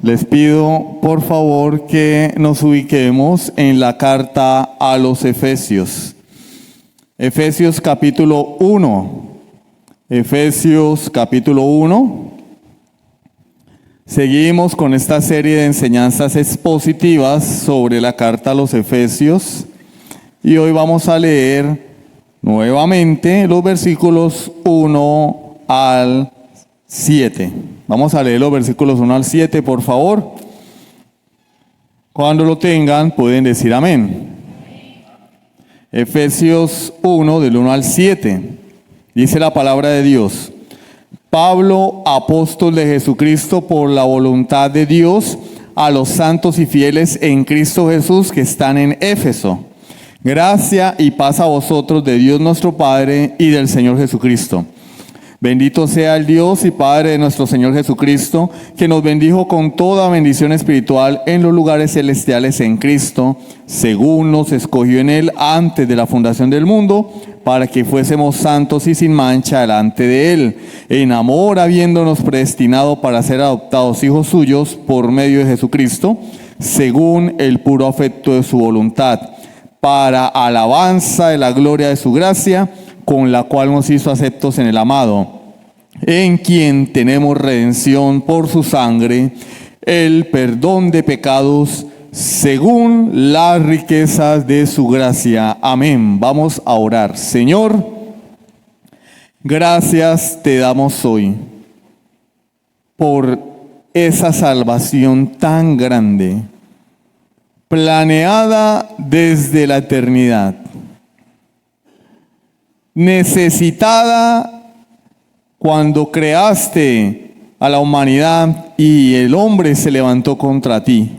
Les pido, por favor, que nos ubiquemos en la carta a los Efesios. Efesios capítulo 1. Efesios capítulo 1. Seguimos con esta serie de enseñanzas expositivas sobre la carta a los Efesios. Y hoy vamos a leer nuevamente los versículos 1 al 7. Vamos a leer los versículos 1 al 7, por favor. Cuando lo tengan, pueden decir amén. Efesios 1, del 1 al 7. Dice la palabra de Dios: Pablo, apóstol de Jesucristo por la voluntad de Dios, a los santos y fieles en Cristo Jesús que están en Éfeso. Gracia y paz a vosotros de Dios nuestro Padre y del Señor Jesucristo. Bendito sea el Dios y Padre de nuestro Señor Jesucristo, que nos bendijo con toda bendición espiritual en los lugares celestiales en Cristo, según nos escogió en Él antes de la fundación del mundo, para que fuésemos santos y sin mancha delante de Él, en amor habiéndonos predestinado para ser adoptados hijos suyos por medio de Jesucristo, según el puro afecto de su voluntad, para alabanza de la gloria de su gracia, con la cual nos hizo aceptos en el amado, en quien tenemos redención por su sangre, el perdón de pecados, según las riquezas de su gracia. Amén. Vamos a orar. Señor, gracias te damos hoy por esa salvación tan grande, planeada desde la eternidad, necesitada cuando creaste a la humanidad y el hombre se levantó contra ti,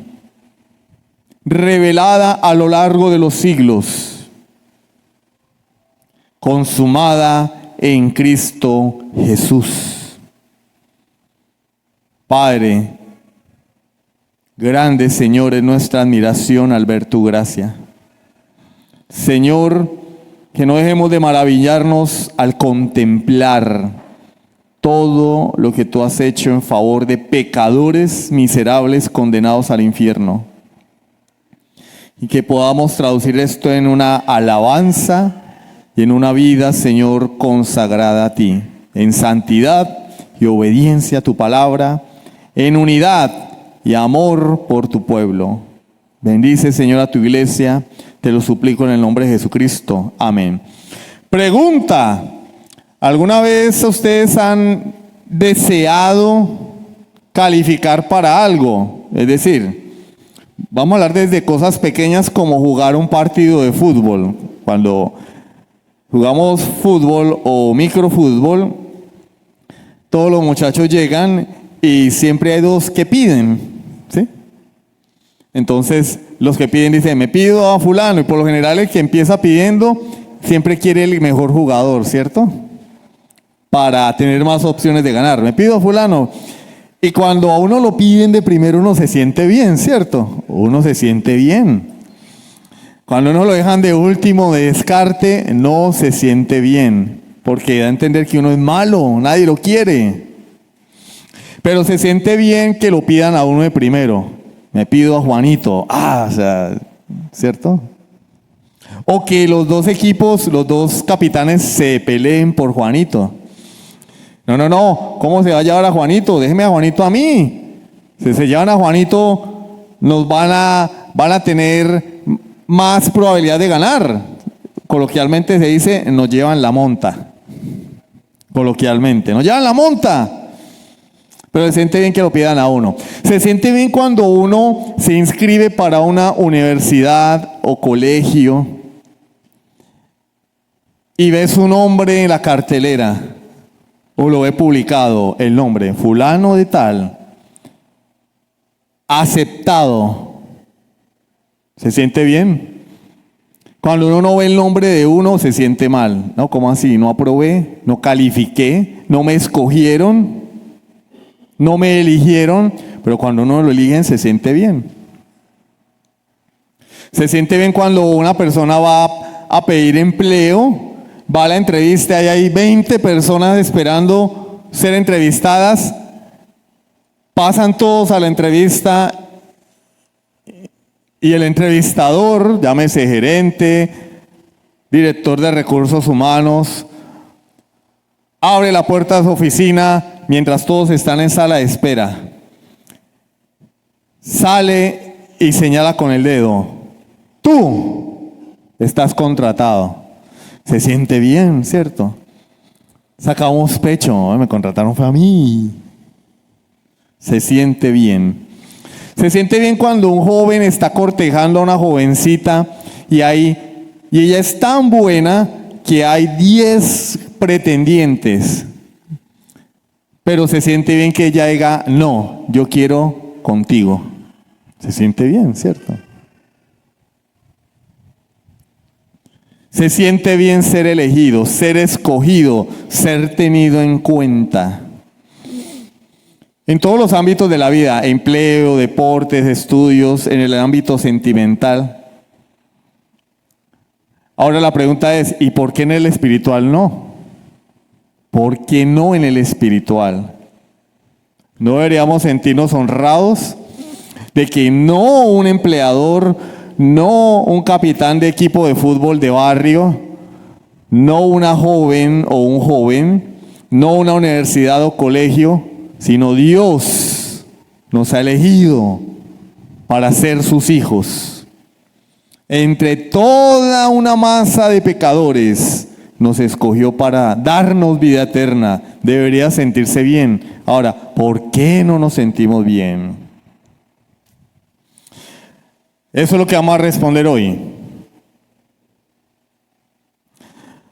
revelada a lo largo de los siglos, consumada en Cristo Jesús. Padre, grande Señor es nuestra admiración al ver tu gracia. Señor, que no dejemos de maravillarnos al contemplar todo lo que tú has hecho en favor de pecadores miserables condenados al infierno. Y que podamos traducir esto en una alabanza y en una vida, Señor, consagrada a ti, en santidad y obediencia a tu palabra, en unidad y amor por tu pueblo. Bendice, Señor, a tu iglesia. Te lo suplico en el nombre de Jesucristo. Amén. Pregunta: ¿alguna vez ustedes han deseado calificar para algo? Es decir, vamos a hablar desde cosas pequeñas como jugar un partido de fútbol. Cuando jugamos fútbol o microfútbol, todos los muchachos llegan y siempre hay dos que piden, ¿sí? Entonces, los que piden dicen, me pido a fulano, y por lo general el que empieza pidiendo siempre quiere el mejor jugador, ¿cierto? Para tener más opciones de ganar. Me pido a fulano. Y cuando a uno lo piden de primero, uno se siente bien, ¿cierto? Uno se siente bien. Cuando uno lo dejan de último, de descarte, no se siente bien, porque da a entender que uno es malo, nadie lo quiere. Pero se siente bien que lo pidan a uno de primero. Me pido a Juanito. O sea, ¿cierto? O que los dos equipos, los dos capitanes se peleen por Juanito. No. ¿Cómo se va a llevar a Juanito? Déjeme a Juanito a mí. Si se llevan a Juanito, nos van a tener más probabilidad de ganar. Coloquialmente se dice, nos llevan la monta. Coloquialmente, nos llevan la monta. Pero se siente bien que lo pidan a uno. Se siente bien cuando uno se inscribe para una universidad o colegio y ve su nombre en la cartelera o lo ve publicado, el nombre, fulano de tal, aceptado. ¿Se siente bien? Cuando uno no ve el nombre de uno, se siente mal. ¿No? ¿Cómo así? No aprobé, no califiqué, no me escogieron. No me eligieron, pero cuando uno lo eligen se siente bien. Se siente bien cuando una persona va a pedir empleo, va a la entrevista y hay 20 personas esperando ser entrevistadas, Pasan todos a la entrevista y el entrevistador, llámese gerente, director de recursos humanos, abre la puerta de su oficina mientras todos están en sala de espera. Sale y señala con el dedo: tú estás contratado. Se siente bien, ¿cierto? Sacamos pecho, me contrataron fue a mí. Se siente bien. Se siente bien cuando un joven está cortejando a una jovencita y ella es tan buena que hay 10 pretendientes. Pero se siente bien que ella diga: no, yo quiero contigo. Se siente bien, ¿cierto? Se siente bien ser elegido, ser escogido, ser tenido en cuenta. En todos los ámbitos de la vida: empleo, deportes, estudios, en el ámbito sentimental. Ahora la pregunta es: ¿y por qué en el espiritual no? ¿Por qué no en el espiritual? ¿No deberíamos sentirnos honrados de que no un empleador, no un capitán de equipo de fútbol de barrio, no una joven o un joven, no una universidad o colegio, sino Dios nos ha elegido para ser sus hijos? Entre toda una masa de pecadores nos escogió para darnos vida eterna. Debería sentirse bien. Ahora, ¿por qué no nos sentimos bien? Eso es lo que vamos a responder hoy.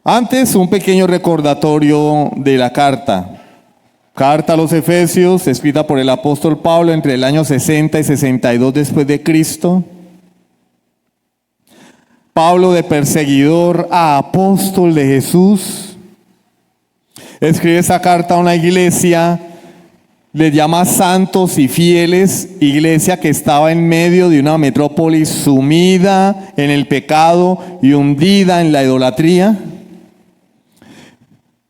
Antes, un pequeño recordatorio de la carta. Carta a los Efesios, escrita por el apóstol Pablo entre el año 60 y 62 después de Cristo. Pablo, de perseguidor a apóstol de Jesús, escribe esa carta a una iglesia, les llama santos y fieles, iglesia que estaba en medio de una metrópoli sumida en el pecado y hundida en la idolatría,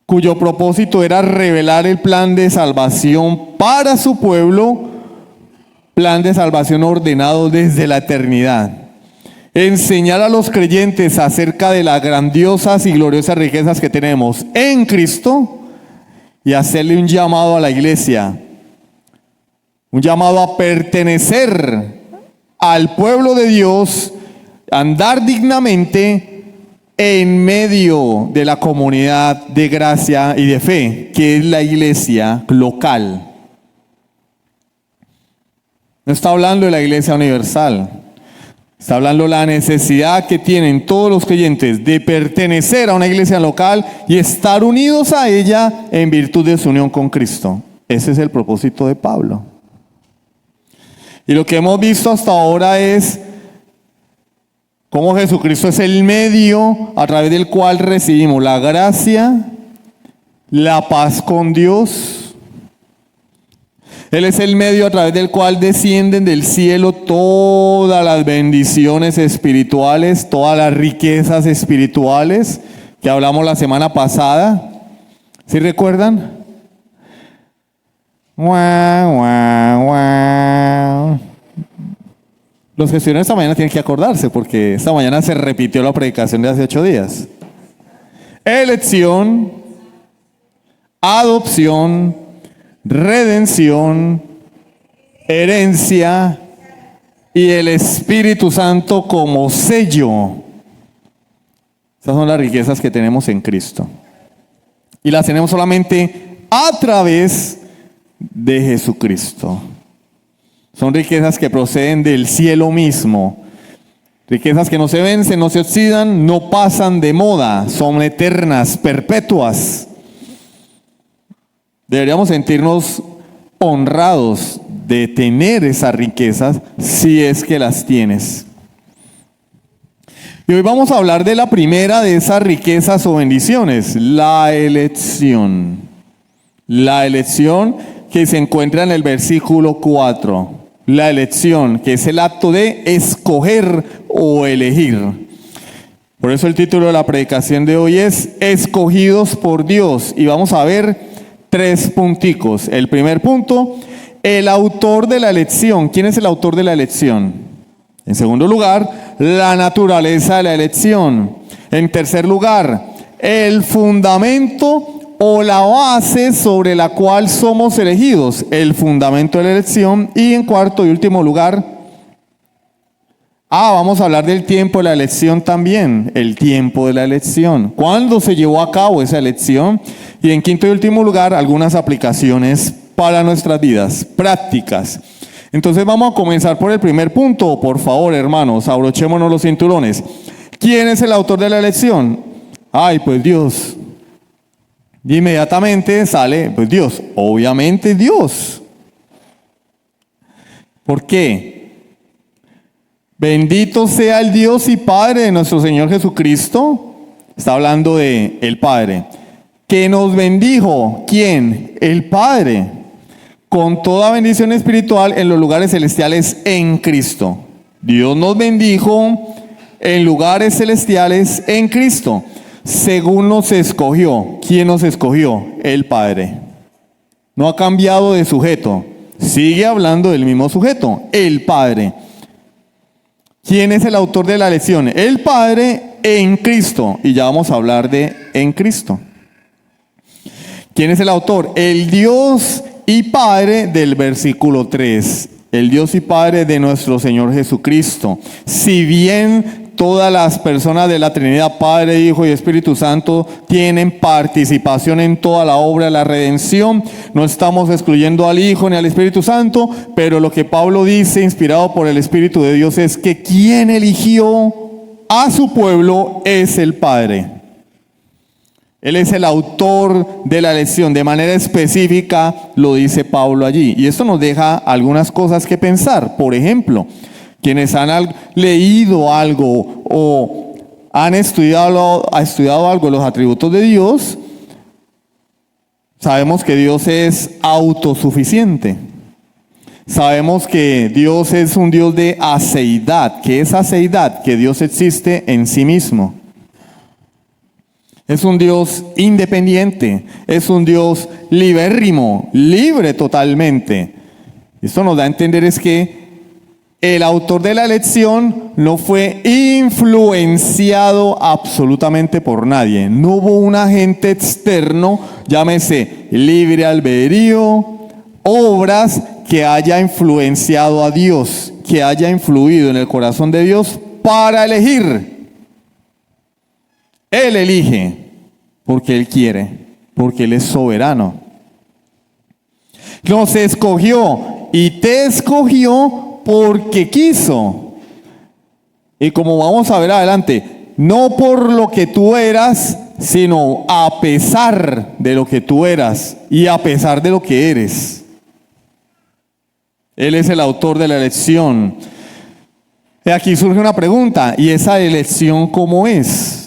cuyo propósito era revelar el plan de salvación para su pueblo, plan de salvación ordenado desde la eternidad. Enseñar a los creyentes acerca de las grandiosas y gloriosas riquezas que tenemos en Cristo y hacerle un llamado a la iglesia, un llamado a pertenecer al pueblo de Dios, andar dignamente en medio de la comunidad de gracia y de fe, que es la iglesia local. No está hablando de la iglesia universal. Está hablando de la necesidad que tienen todos los creyentes de pertenecer a una iglesia local y estar unidos a ella en virtud de su unión con Cristo. Ese es el propósito de Pablo. Y lo que hemos visto hasta ahora es cómo Jesucristo es el medio a través del cual recibimos la gracia, la paz con Dios. Él es el medio a través del cual descienden del cielo todas las bendiciones espirituales, todas las riquezas espirituales que hablamos la semana pasada. ¿Sí recuerdan? Los que estuvieron esta mañana tienen que acordarse porque esta mañana se repitió la predicación de hace 8 días. Elección, adopción, redención, herencia y el Espíritu Santo como sello. Esas son las riquezas que tenemos en Cristo. Y las tenemos solamente a través de Jesucristo. Son riquezas que proceden del cielo mismo. Riquezas que no se vencen, no se oxidan, no pasan de moda, son eternas, perpetuas. Deberíamos sentirnos honrados de tener esas riquezas si es que las tienes. Y hoy vamos a hablar de la primera de esas riquezas o bendiciones, la elección. La elección que se encuentra en el versículo 4. La elección, que es el acto de escoger o elegir. Por eso el título de la predicación de hoy es Escogidos por Dios. Y vamos a ver 3 punticos. El primer punto, el autor de la elección. ¿Quién es el autor de la elección? En segundo lugar, la naturaleza de la elección. En tercer lugar, el fundamento o la base sobre la cual somos elegidos, el fundamento de la elección. Y en cuarto y último lugar, vamos a hablar del tiempo de la elección también, el tiempo de la elección. ¿Cuándo se llevó a cabo esa elección? Y en quinto y último lugar, algunas aplicaciones para nuestras vidas, prácticas. Entonces vamos a comenzar por el primer punto, por favor, hermanos, abrochémonos los cinturones. ¿Quién es el autor de la elección? Pues Dios. Y inmediatamente sale, pues Dios, obviamente Dios. ¿Por qué? Bendito sea el Dios y Padre de nuestro Señor Jesucristo. Está hablando de el Padre. Que nos bendijo. ¿Quién? El Padre. Con toda bendición espiritual en los lugares celestiales en Cristo. Dios nos bendijo en lugares celestiales en Cristo. Según nos escogió. ¿Quién nos escogió? El Padre. No ha cambiado de sujeto. Sigue hablando del mismo sujeto. El Padre. ¿Quién es el autor de la elección? El Padre en Cristo. Y ya vamos a hablar de en Cristo. ¿Quién es el autor? El Dios y Padre del versículo 3. El Dios y Padre de nuestro Señor Jesucristo. Si bien todas las personas de la Trinidad, Padre, Hijo y Espíritu Santo, tienen participación en toda la obra de la redención, no estamos excluyendo al Hijo ni al Espíritu Santo, pero lo que Pablo dice, inspirado por el Espíritu de Dios, es que quien eligió a su pueblo es el Padre. Él es el autor de la elección, de manera específica lo dice Pablo allí. Y esto nos deja algunas cosas que pensar. Por ejemplo, quienes han leído algo o han estudiado algo de los atributos de Dios, sabemos que Dios es autosuficiente. Sabemos que Dios es un Dios de aceidad. ¿Qué es aceidad? Que Dios existe en sí mismo. Es un Dios independiente, es un Dios libérrimo, libre totalmente. Esto nos da a entender es que el autor de la elección no fue influenciado absolutamente por nadie. No hubo un agente externo, llámese libre albedrío, obras, que haya influenciado a Dios, que haya influido en el corazón de Dios para elegir. Él elige porque Él quiere, porque Él es soberano. Nos escogió y te escogió porque quiso. Y como vamos a ver adelante, no por lo que tú eras, sino a pesar de lo que tú eras y a pesar de lo que eres. Él es el autor de la elección. Y aquí surge una pregunta, ¿y esa elección cómo es?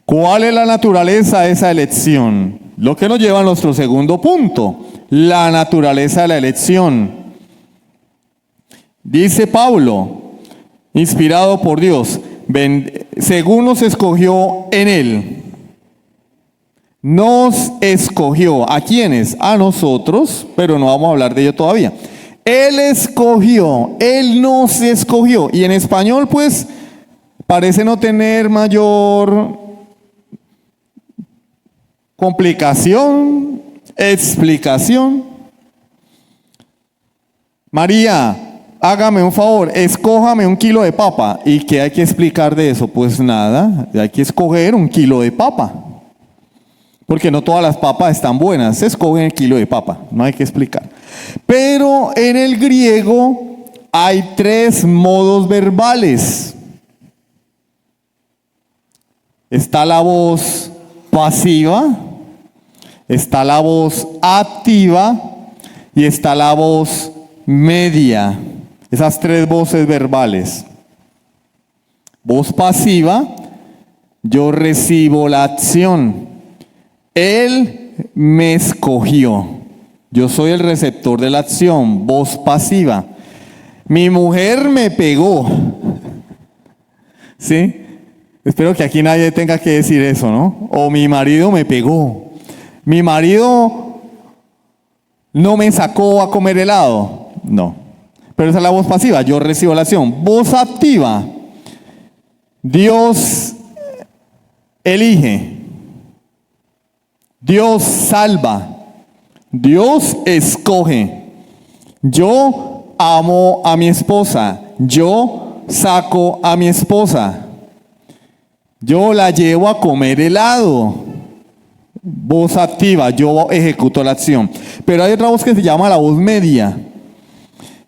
¿Cuál es la naturaleza de esa elección? Lo que nos lleva a nuestro segundo punto, la naturaleza de la elección. Dice Pablo, inspirado por Dios, según nos escogió en Él. Nos escogió. ¿A quiénes? A nosotros, pero no vamos a hablar de ello todavía. Él escogió, Él nos escogió. Y en español, pues, parece no tener mayor complicación, explicación. María, hágame un favor, escójame 1 kilo de papa. ¿Y qué hay que explicar de eso? Pues nada, hay que escoger 1 kilo de papa. Porque no todas las papas están buenas, se escoge el kilo de papa, no hay que explicar. Pero en el griego hay 3 modos verbales. Está la voz pasiva, está la voz activa y está la voz media. Esas 3 voces verbales. Voz pasiva, yo recibo la acción. Él me escogió. Yo soy el receptor de la acción. Voz pasiva. Mi mujer me pegó. ¿Sí? Espero que aquí nadie tenga que decir eso, ¿no? O mi marido me pegó. Mi marido ¿No me sacó a comer helado? No. Pero esa es la voz pasiva, yo recibo la acción. Voz activa. Dios elige. Dios salva. Dios escoge. Yo amo a mi esposa. Yo saco a mi esposa. Yo la llevo a comer helado. Voz activa, yo ejecuto la acción. Pero hay otra voz que se llama la voz media.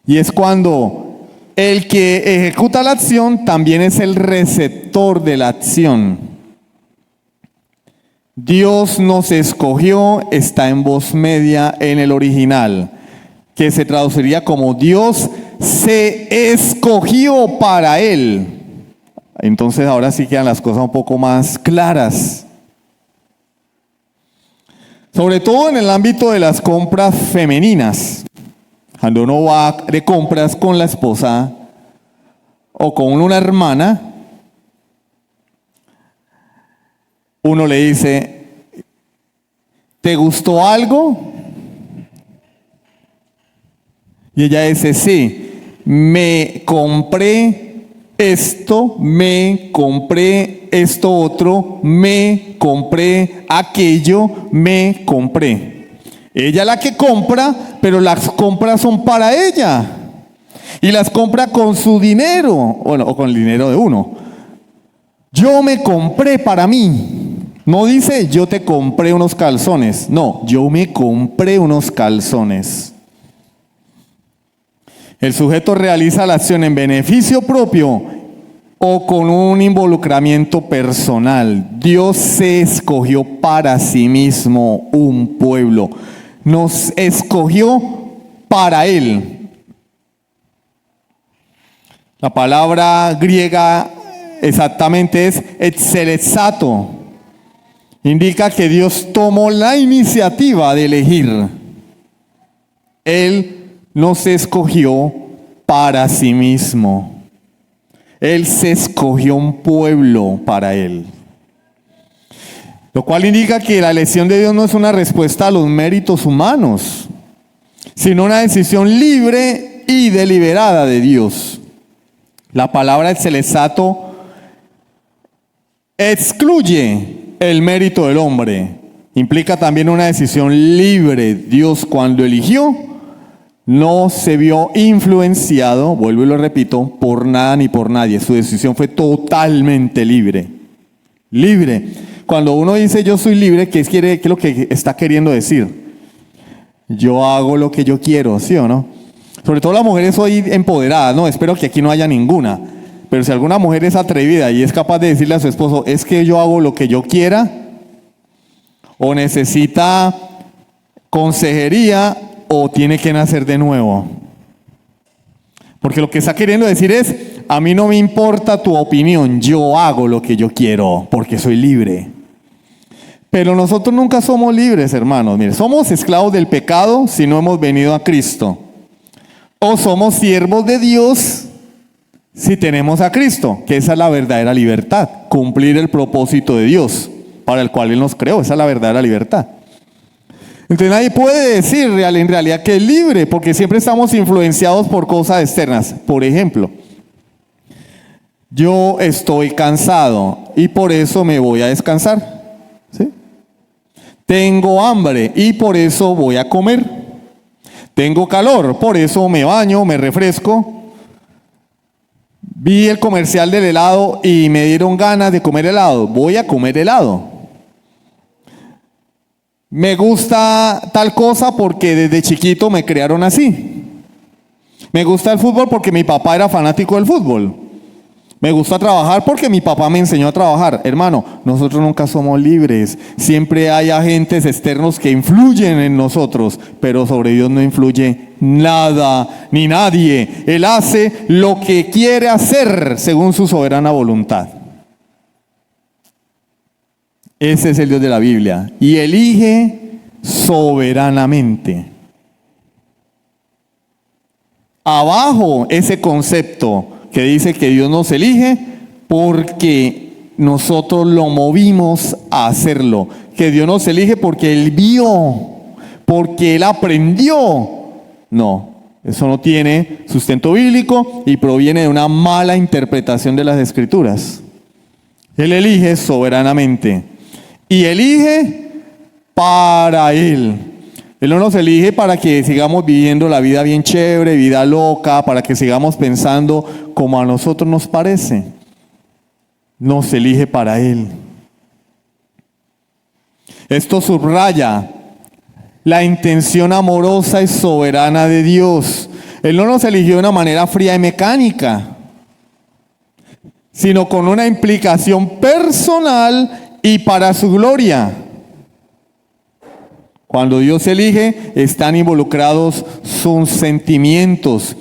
Y es cuando el que ejecuta la acción también es el receptor de la acción. Dios nos escogió, está en voz media en el original, que se traduciría como Dios se escogió para Él. Entonces ahora sí quedan las cosas un poco más claras. Sobre todo en el ámbito de las compras femeninas. Cuando uno va de compras con la esposa o con una hermana, uno le dice, ¿te gustó algo? Y ella dice, sí, me compré esto, me compré esto otro, me compré aquello, me compré. Ella es la que compra, pero las compras son para ella. Y las compra con su dinero, bueno, o con el dinero de uno. Yo me compré para mí. No dice yo te compré unos calzones. No, yo me compré unos calzones. El sujeto realiza la acción en beneficio propio o con un involucramiento personal. Dios se escogió para sí mismo un pueblo. Nos escogió para Él. La palabra griega exactamente es exelesato. Indica que Dios tomó la iniciativa de elegir. Él nos escogió para sí mismo. Él se escogió un pueblo para Él. Lo cual indica que la elección de Dios no es una respuesta a los méritos humanos, sino una decisión libre y deliberada de Dios. La palabra exelesato excluye el mérito del hombre. Implica también una decisión libre. Dios, cuando eligió, no se vio influenciado, vuelvo y lo repito, por nada ni por nadie. Su decisión fue totalmente libre. Libre. Cuando uno dice yo soy libre, ¿qué es lo que está queriendo decir? Yo hago lo que yo quiero, ¿sí o no? Sobre todo las mujeres hoy empoderadas, no, espero que aquí no haya ninguna. Pero si alguna mujer es atrevida y es capaz de decirle a su esposo, es que yo hago lo que yo quiera, o necesita consejería, o tiene que nacer de nuevo. Porque lo que está queriendo decir es, a mí no me importa tu opinión, yo hago lo que yo quiero, porque soy libre. Pero nosotros nunca somos libres, hermanos. Mire, somos esclavos del pecado si no hemos venido a Cristo. O somos siervos de Dios si tenemos a Cristo, que esa es la verdadera libertad. Cumplir el propósito de Dios para el cual Él nos creó. Esa es la verdadera libertad. Entonces nadie puede decir en realidad que es libre, porque siempre estamos influenciados por cosas externas. Por ejemplo, yo estoy cansado y por eso me voy a descansar. ¿Sí? Tengo hambre y por eso voy a comer. Tengo calor, por eso me baño, me refresco. Vi el comercial del helado y me dieron ganas de comer helado. Voy a comer helado. Me gusta tal cosa porque desde chiquito me criaron así. Me gusta el fútbol porque mi papá era fanático del fútbol. Me gusta trabajar porque mi papá me enseñó a trabajar. Hermano, nosotros nunca somos libres. Siempre hay agentes externos que influyen en nosotros, pero sobre Dios no influye nada ni nadie. Él hace lo que quiere hacer según su soberana voluntad. Ese es el Dios de la Biblia. Y elige soberanamente. Abajo ese concepto que dice que Dios nos elige porque nosotros lo movimos a hacerlo. Que Dios nos elige porque Él vio, porque él aprendió. No, eso no tiene sustento bíblico y proviene de una mala interpretación de las Escrituras. Él elige soberanamente y elige para él. Él no nos elige para que sigamos viviendo la vida bien chévere, vida loca, para que sigamos pensando como a nosotros nos parece. Nos elige para él. Esto subraya la intención amorosa y soberana de Dios. Él no nos eligió de una manera fría y mecánica, sino con una implicación personal y para su gloria. Cuando Dios elige, están involucrados sus sentimientos,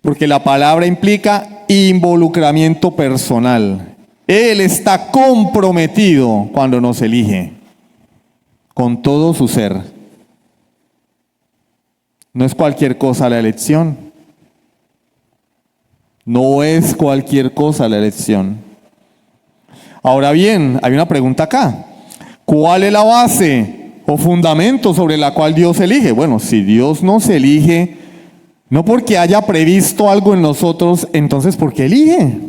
porque la palabra implica involucramiento personal. Él está comprometido cuando nos elige, con todo su ser. No es cualquier cosa la elección. No es cualquier cosa la elección. Ahora bien, hay una pregunta acá. ¿Cuál es la base o fundamento sobre la cual Dios elige? Bueno, si Dios nos elige, no porque haya previsto algo en nosotros, entonces ¿por qué elige?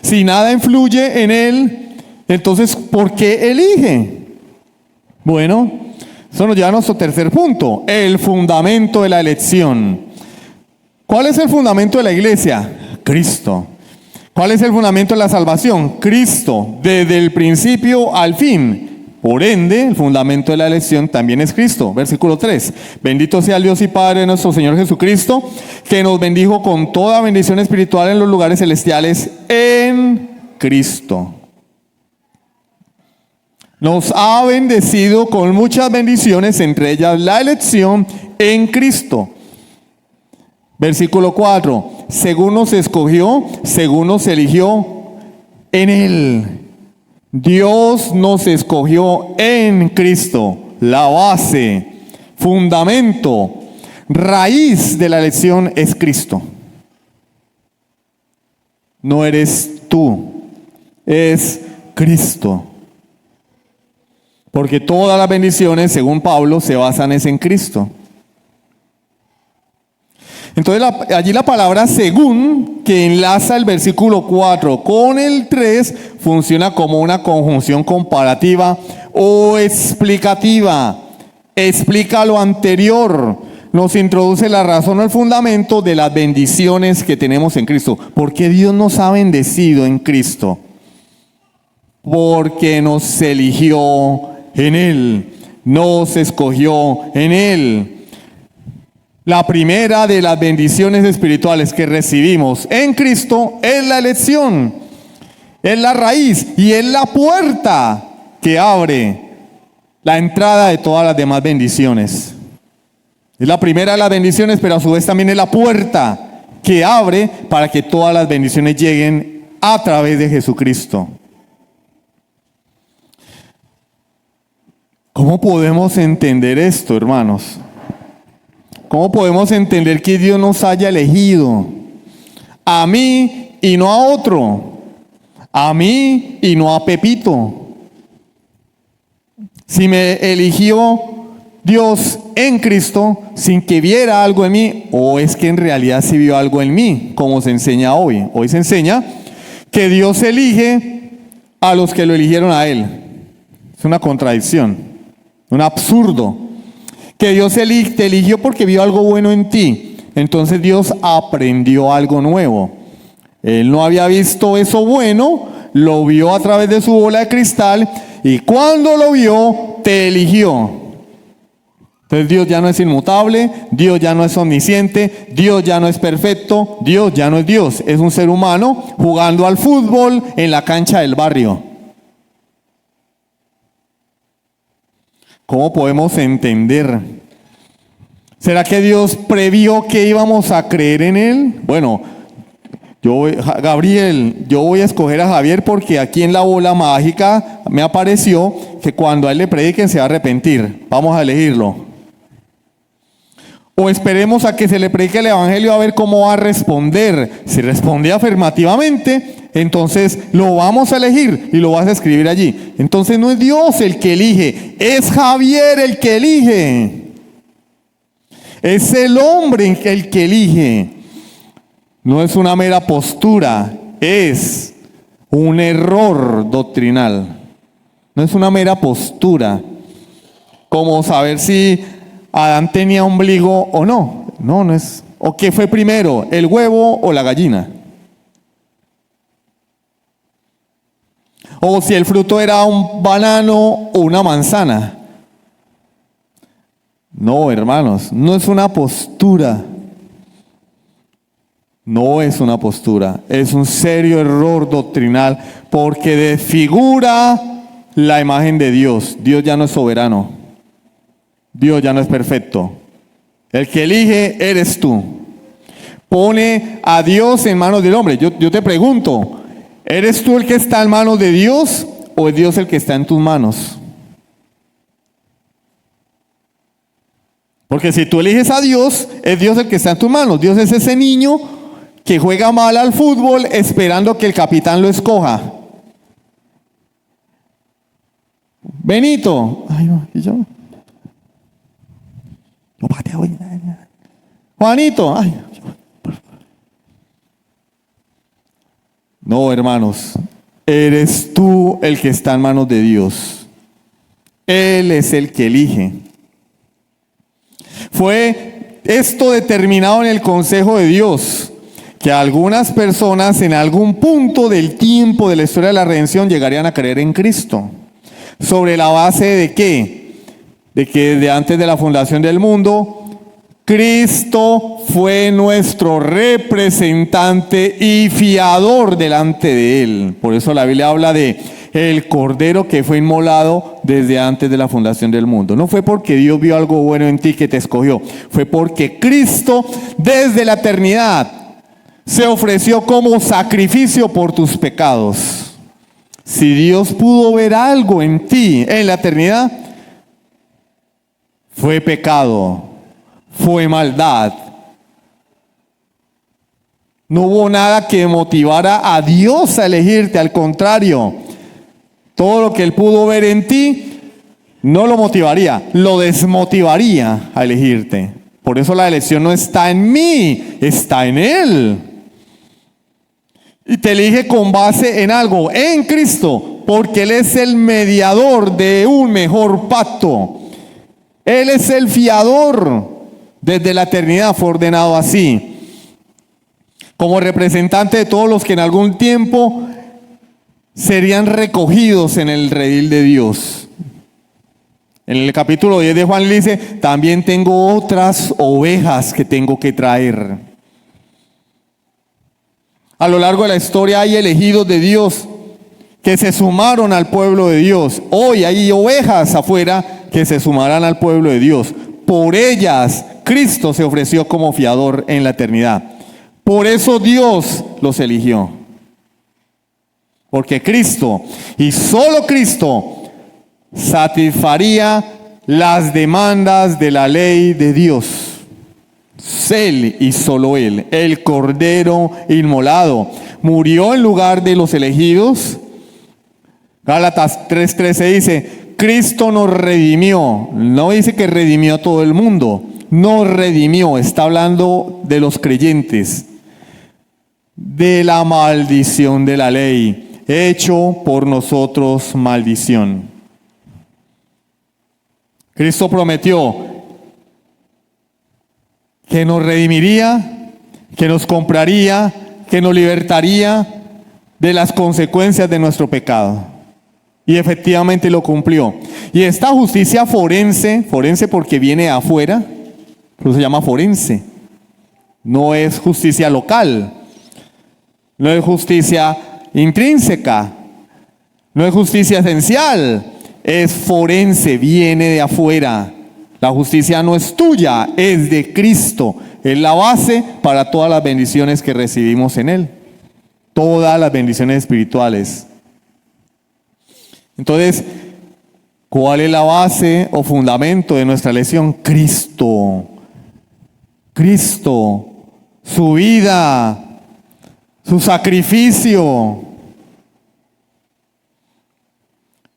Si nada influye en Él, entonces ¿por qué elige? Bueno, eso nos lleva a nuestro tercer punto, el fundamento de la elección. ¿Cuál es el fundamento de la iglesia? Cristo. ¿Cuál es el fundamento de la salvación? Cristo, desde el principio al fin. Por ende, el fundamento de la elección también es Cristo. Versículo 3. Bendito sea el Dios y Padre de nuestro Señor Jesucristo, que nos bendijo con toda bendición espiritual en los lugares celestiales en Cristo. Nos ha bendecido con muchas bendiciones, entre ellas la elección en Cristo. Versículo 4. Según nos escogió, según nos eligió en Él. Dios nos escogió en Cristo, la base, fundamento, raíz de la elección es Cristo. No eres tú, es Cristo. Porque todas las bendiciones, según Pablo, se basan en Cristo. Entonces allí la palabra según, que enlaza el versículo 4 con el 3, funciona como una conjunción comparativa o explicativa. Explica lo anterior, nos introduce la razón o el fundamento de las bendiciones que tenemos en Cristo. ¿Por qué Dios nos ha bendecido en Cristo? Porque nos eligió en Él, nos escogió en Él. La primera de las bendiciones espirituales que recibimos en Cristo es la elección, es la raíz y es la puerta que abre la entrada de todas las demás bendiciones. Es la primera de las bendiciones, pero a su vez también es la puerta que abre para que todas las bendiciones lleguen a través de Jesucristo. ¿Cómo podemos entender esto, hermanos? ¿Cómo podemos entender que Dios nos haya elegido a mí y no a otro? A mí y no a Pepito. Si me eligió Dios en Cristo sin que viera algo en mí, o es que en realidad sí vio algo en mí, como se enseña hoy. Hoy se enseña que Dios elige a los que lo eligieron a Él. Es una contradicción, un absurdo. Que Dios te eligió porque vio algo bueno en ti. Entonces Dios aprendió algo nuevo. Él no había visto eso bueno, lo vio a través de su bola de cristal y cuando lo vio, te eligió. Entonces Dios ya no es inmutable, Dios ya no es omnisciente, Dios ya no es perfecto, Dios ya no es Dios. Es un ser humano jugando al fútbol en la cancha del barrio. ¿Cómo podemos entender? ¿Será que Dios previó que íbamos a creer en Él? Bueno, Gabriel, yo voy a escoger a Javier porque aquí en la bola mágica me apareció que cuando a él le prediquen se va a arrepentir. Vamos a elegirlo. O esperemos a que se le predique el evangelio a ver cómo va a responder. Si responde afirmativamente, entonces lo vamos a elegir y lo vas a escribir allí. Entonces no es Dios el que elige, es Javier el que elige. Es el hombre el que elige. No es una mera postura, es un error doctrinal. No es una mera postura, como saber si Adán tenía ombligo o no. No, no es. ¿O qué fue primero, el huevo o la gallina? O si el fruto era un banano o una manzana. No, hermanos, no es una postura. No es una postura, es un serio error doctrinal porque desfigura la imagen de Dios. Dios ya no es soberano. Dios ya no es perfecto. El que elige eres tú. Pone a Dios en manos del hombre. Yo te pregunto, ¿eres tú el que está en manos de Dios o es Dios el que está en tus manos? Porque si tú eliges a Dios, es Dios el que está en tus manos. Dios es ese niño que juega mal al fútbol esperando que el capitán lo escoja. Benito. Ay, no, ¿y yo? No pateo. Juanito. Ay, no, hermanos. Eres tú el que está en manos de Dios. Él es el que elige. Fue esto determinado en el consejo de Dios, que algunas personas en algún punto del tiempo de la historia de la redención llegarían a creer en Cristo. ¿Sobre la base de qué? De que desde antes de la fundación del mundo, Cristo fue nuestro representante y fiador delante de Él. Por eso la Biblia habla de el Cordero que fue inmolado desde antes de la fundación del mundo. No fue porque Dios vio algo bueno en ti que te escogió. Fue porque Cristo desde la eternidad se ofreció como sacrificio por tus pecados. Si Dios pudo ver algo en ti en la eternidad, fue pecado, fue maldad. No hubo nada que motivara a Dios a elegirte, al contrario. Todo lo que Él pudo ver en ti no lo motivaría, lo desmotivaría a elegirte. Por eso la elección no está en mí, está en Él. Y te elige con base en algo, en Cristo, porque Él es el mediador de un mejor pacto. Él es el fiador. Desde la eternidad fue ordenado así. Como representante de todos los que en algún tiempo serían recogidos en el redil de Dios. En el capítulo 10 de Juan le dice, también tengo otras ovejas que tengo que traer. A lo largo de la historia hay elegidos de Dios que se sumaron al pueblo de Dios. Hoy hay ovejas afuera que se sumarán al pueblo de Dios. Por ellas Cristo se ofreció como fiador en la eternidad. Por eso Dios los eligió. Porque Cristo, y solo Cristo, satisfaría las demandas de la ley de Dios. Él y solo Él, el Cordero inmolado, murió en lugar de los elegidos. Gálatas 3:13 dice, Cristo nos redimió. No dice que redimió a todo el mundo, nos redimió, está hablando de los creyentes, de la maldición de la ley. Hecho por nosotros maldición. Cristo prometió que nos redimiría, que nos compraría, que nos libertaría de las consecuencias de nuestro pecado. Y efectivamente lo cumplió. Y esta justicia forense porque viene afuera, pero se llama forense. No es justicia local, no es justicia intrínseca, no es justicia esencial, es forense, viene de afuera. La justicia no es tuya, es de Cristo. Es la base para todas las bendiciones que recibimos en Él, todas las bendiciones espirituales. Entonces, ¿cuál es la base o fundamento de nuestra elección? Cristo. Cristo, su vida, su sacrificio.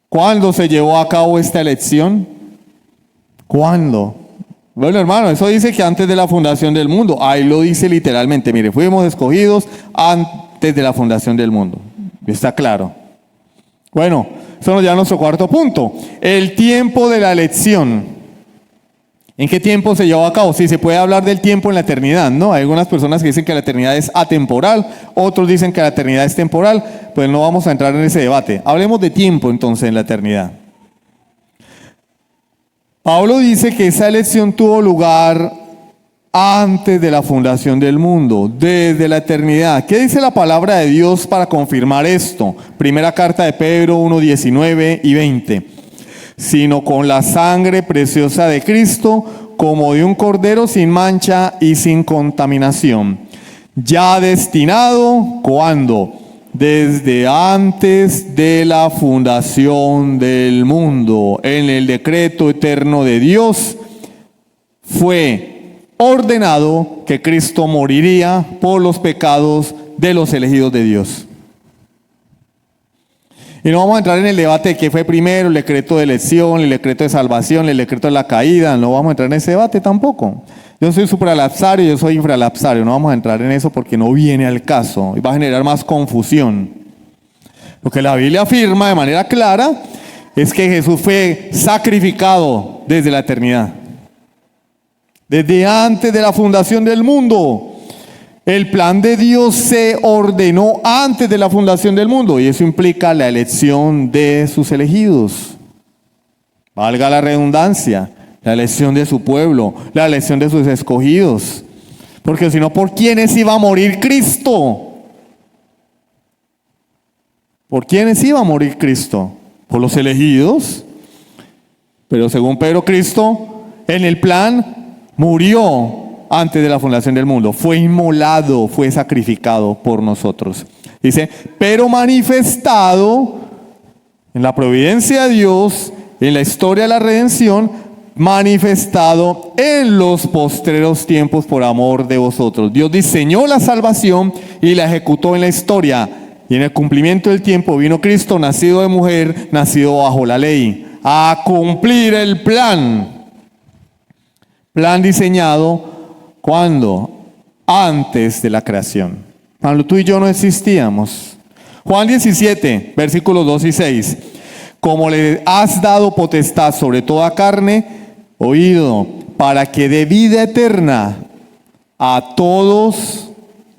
¿Cuándo se llevó a cabo esta elección? ¿Cuándo? Bueno, hermano, eso dice que antes de la fundación del mundo. Ahí lo dice literalmente. Mire, fuimos escogidos antes de la fundación del mundo. Está claro. Bueno, eso nos lleva a nuestro cuarto punto. El tiempo de la elección. ¿En qué tiempo se llevó a cabo? Sí, se puede hablar del tiempo en la eternidad, ¿no? Hay algunas personas que dicen que la eternidad es atemporal, otros dicen que la eternidad es temporal, pues no vamos a entrar en ese debate. Hablemos de tiempo entonces en la eternidad. Pablo dice que esa elección tuvo lugar antes de la fundación del mundo, desde la eternidad. ¿Qué dice la palabra de Dios para confirmar esto? Primera carta de Pedro 1:19 y 20. Sino con la sangre preciosa de Cristo, como de un cordero sin mancha y sin contaminación, ya destinado, ¿cuándo? Desde antes de la fundación del mundo, en el decreto eterno de Dios, fue ordenado que Cristo moriría por los pecados de los elegidos de Dios. Y no vamos a entrar en el debate de qué fue primero, el decreto de elección, el decreto de salvación, el decreto de la caída. No vamos a entrar en ese debate tampoco. Yo soy supralapsario, yo soy infralapsario. No vamos a entrar en eso porque no viene al caso y va a generar más confusión. Lo que la Biblia afirma de manera clara es que Jesús fue sacrificado desde la eternidad. Desde antes de la fundación del mundo. El plan de Dios se ordenó antes de la fundación del mundo y eso implica la elección de sus elegidos. Valga la redundancia, la elección de su pueblo, la elección de sus escogidos. Porque si no, ¿por quiénes iba a morir Cristo? ¿Por quiénes iba a morir Cristo? ¿Por los elegidos? Pero según Pedro, Cristo en el plan murió antes de la fundación del mundo, fue inmolado, fue sacrificado por nosotros. Dice, pero manifestado en la providencia de Dios, en la historia de la redención, manifestado en los postreros tiempos por amor de vosotros. Dios diseñó la salvación y la ejecutó en la historia. Y en el cumplimiento del tiempo vino Cristo, nacido de mujer, nacido bajo la ley, a cumplir el plan. Plan diseñado, ¿cuándo? Antes de la creación. Cuando tú y yo no existíamos. Juan 17, versículos 2 y 6. Como le has dado potestad sobre toda carne, oído, para que dé vida eterna a todos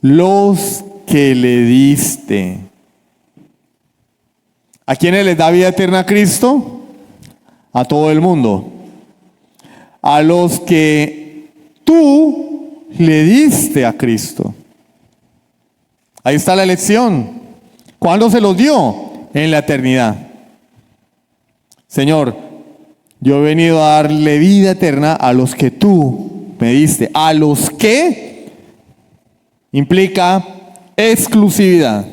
los que le diste. ¿A quiénes les da vida eterna a Cristo? A todo el mundo. A los que tú le diste a Cristo. Ahí está la elección. ¿Cuándo se los dio? En la eternidad. Señor, yo he venido a darle vida eterna a los que tú me diste. A los que implica exclusividad.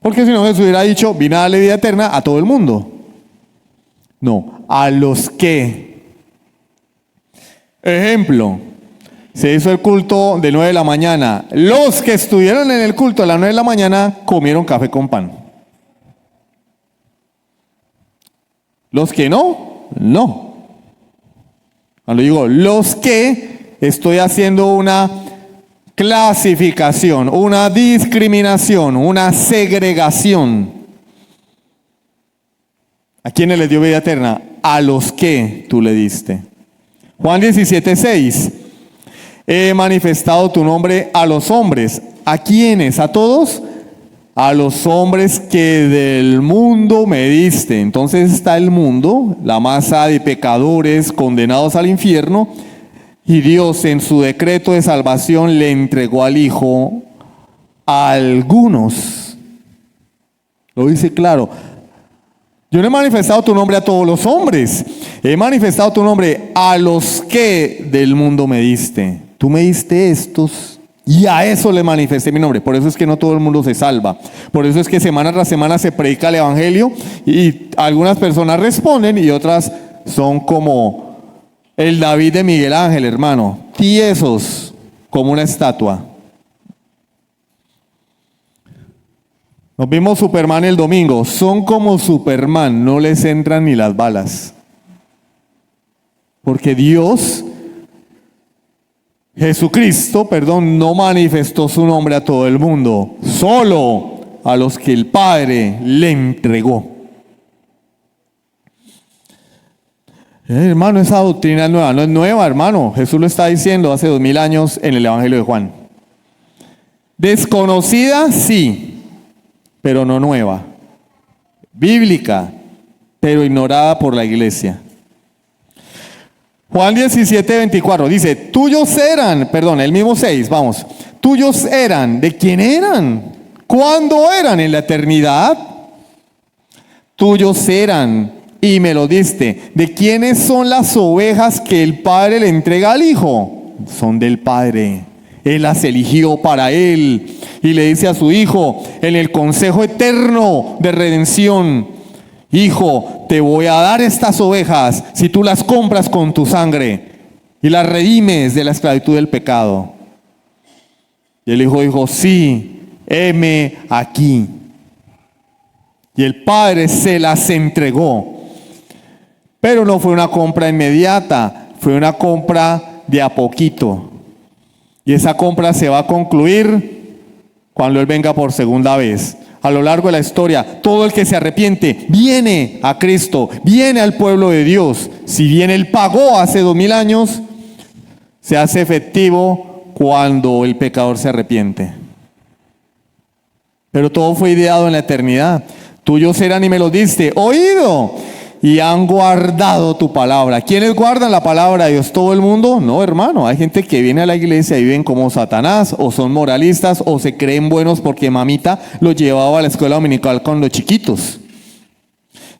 Porque si no Jesús hubiera dicho, vine a darle vida eterna a todo el mundo. No, a los que. Ejemplo. Se hizo el culto de 9 de la mañana. Los que estuvieron en el culto a las 9 de la mañana comieron café con pan. Los que no, no. Cuando digo los que, estoy haciendo una clasificación, una discriminación, una segregación. ¿A quiénes les dio vida eterna? A los que tú le diste. Juan 17:6. He manifestado tu nombre a los hombres. ¿A quiénes? ¿A todos? A los hombres que del mundo me diste. Entonces está el mundo, la masa de pecadores condenados al infierno, y Dios en su decreto de salvación le entregó al Hijo a algunos. Lo dice claro. Yo no he manifestado tu nombre a todos los hombres. He manifestado tu nombre a los que del mundo me diste. Tú me diste estos y a eso le manifesté mi nombre. Por eso es que no todo el mundo se salva. Por eso es que semana tras semana se predica el evangelio y algunas personas responden y otras son como El David de Miguel Ángel, hermano. Tiesos como una estatua. Nos vimos Superman el domingo. Son como Superman, no les entran ni las balas. Porque Jesucristo, no manifestó su nombre a todo el mundo, solo a los que el Padre le entregó. Hermano, esa doctrina nueva, no es nueva, hermano. Jesús lo está diciendo hace 2000 años en el Evangelio de Juan. Desconocida, sí, pero no nueva. Bíblica, pero ignorada por la iglesia. Juan 17:24 dice, tuyos eran, el mismo 6, vamos. Tuyos eran, ¿de quién eran? ¿Cuándo eran? En la eternidad. Tuyos eran y me lo diste. ¿De quiénes son las ovejas que el Padre le entrega al Hijo? Son del Padre. Él las eligió para Él. Y le dice a su Hijo en el consejo eterno de redención, Hijo, te voy a dar estas ovejas si tú las compras con tu sangre y las redimes de la esclavitud del pecado. Y el Hijo dijo, sí, heme aquí. Y el Padre se las entregó. Pero no fue una compra inmediata, fue una compra de a poquito. Y esa compra se va a concluir cuando Él venga por segunda vez. A lo largo de la historia, todo el que se arrepiente viene a Cristo, viene al pueblo de Dios. Si bien Él pagó hace 2000 años, se hace efectivo cuando el pecador se arrepiente. Pero todo fue ideado en la eternidad. Tuyos eran y me los diste, oído, y han guardado tu palabra. ¿Quiénes guardan la palabra de Dios? ¿Todo el mundo? No, hermano. Hay gente que viene a la iglesia y viven como Satanás, o son moralistas, o se creen buenos porque mamita los llevaba a la escuela dominical con los chiquitos.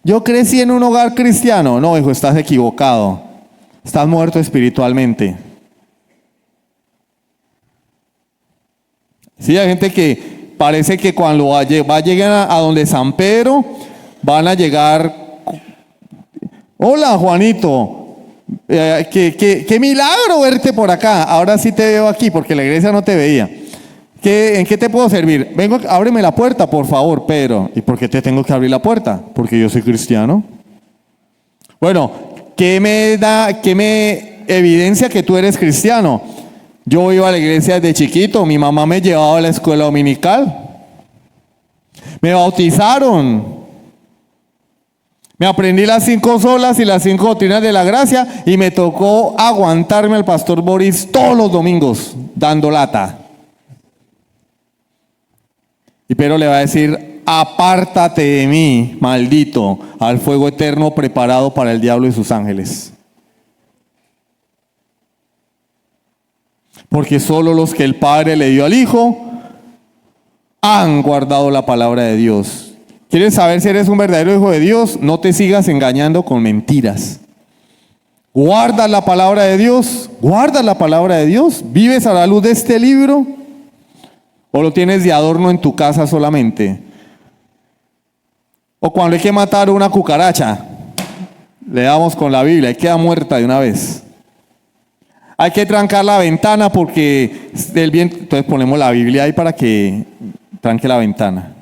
Yo crecí en un hogar cristiano. No, hijo, estás equivocado. Estás muerto espiritualmente. Sí, hay gente que parece que cuando va a llegar a donde San Pedro, van a llegar... Hola, Juanito, qué milagro verte por acá. Ahora sí te veo aquí porque la iglesia no te veía. ¿En qué te puedo servir? Vengo, ábreme la puerta, por favor, Pedro. ¿Y por qué te tengo que abrir la puerta? Porque yo soy cristiano. Bueno, ¿qué me evidencia que tú eres cristiano? Yo iba a la iglesia desde chiquito, mi mamá me llevaba a la escuela dominical. Me bautizaron. Me aprendí las 5 solas y las 5 doctrinas de la gracia y me tocó aguantarme al pastor Boris todos los domingos dando lata. Y Pedro le va a decir, apártate de mí, maldito, al fuego eterno preparado para el diablo y sus ángeles. Porque solo los que el Padre le dio al Hijo han guardado la palabra de Dios. ¿Quieres saber si eres un verdadero hijo de Dios? No te sigas engañando con mentiras. ¿Guardas la palabra de Dios? ¿Guardas la palabra de Dios? ¿Vives a la luz de este libro? ¿O lo tienes de adorno en tu casa solamente? O cuando hay que matar una cucaracha, le damos con la Biblia y queda muerta de una vez. Hay que trancar la ventana porque el viento, entonces ponemos la Biblia ahí para que tranque la ventana.